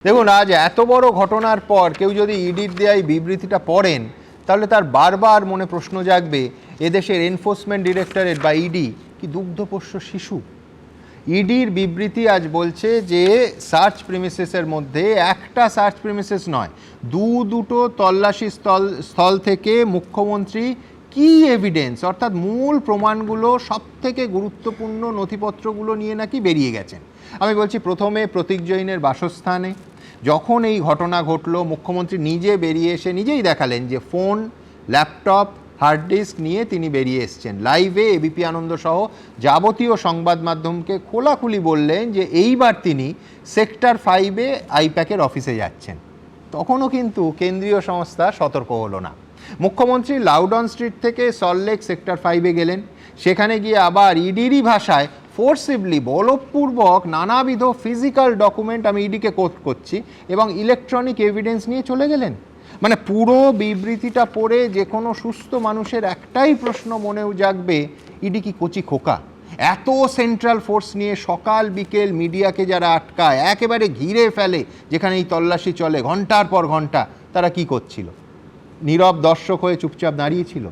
দেখুন, আজ এত বড় ঘটনার পর কেউ যদি ইডির দেয়া এই বিবৃতিটা পড়েন, তাহলে তার বারবার মনে প্রশ্ন জাগবে, এদেশের এনফোর্সমেন্ট ডিরেক্টরেট বা ইডি কি দুগ্ধপোষ্য শিশু? ইডির বিবৃতি আজ বলছে যে সার্চ প্রিমিসেসের মধ্যে একটা সার্চ প্রিমিসেস নয়, দুটো তল্লাশি স্থল থেকে মুখ্যমন্ত্রী কি এভিডেন্স অর্থাৎ মূল প্রমাণগুলো, সব থেকে গুরুত্বপূর্ণ নথিপত্রগুলো নিয়ে নাকি বেরিয়ে গেছেন। আমি বলছি, প্রথমে প্রতীক জৈনের বাসস্থানে যখন এই ঘটনা ঘটল, মুখ্যমন্ত্রী নিজে বেরিয়ে এসে নিজেই দেখালেন যে ফোন, ল্যাপটপ, হার্ড ডিস্ক নিয়ে তিনি বেরিয়ে এসছেন। লাইভে এবিপি আনন্দ সহ যাবতীয় সংবাদ মাধ্যমকে খোলাখুলি বললেন যে এইবার তিনি সেক্টর 5-এ আইপ্যাকের অফিসে যাচ্ছেন। তখনও কিন্তু কেন্দ্রীয় সংস্থা সতর্ক হলো না। মুখ্যমন্ত্রী লাউডন স্ট্রিট থেকে সল্টলেক সেক্টর 5-এ গেলেন। সেখানে গিয়ে আবার ইডিরই ভাষায় ফোর্সিভলি, বলপূর্বক নানাবিধ ফিজিক্যাল ডকুমেন্ট, আমি ইডিকে কোট করছি, এবং ইলেকট্রনিক এভিডেন্স নিয়ে চলে গেলেন। মানে পুরো বিবৃতিটা পড়ে যে কোনো সুস্থ মানুষের একটাই প্রশ্ন মনেও জাগবে, ইডি কি কচি খোকা? এত সেন্ট্রাল ফোর্স নিয়ে সকাল বিকেল মিডিয়াকে যারা আটকায়, একেবারে ঘিরে ফেলে, যেখানে এই তল্লাশি চলে ঘন্টার পর ঘন্টা, তারা কি করছিল? নীরব দর্শক হয়ে চুপচাপ দাঁড়িয়েছিল?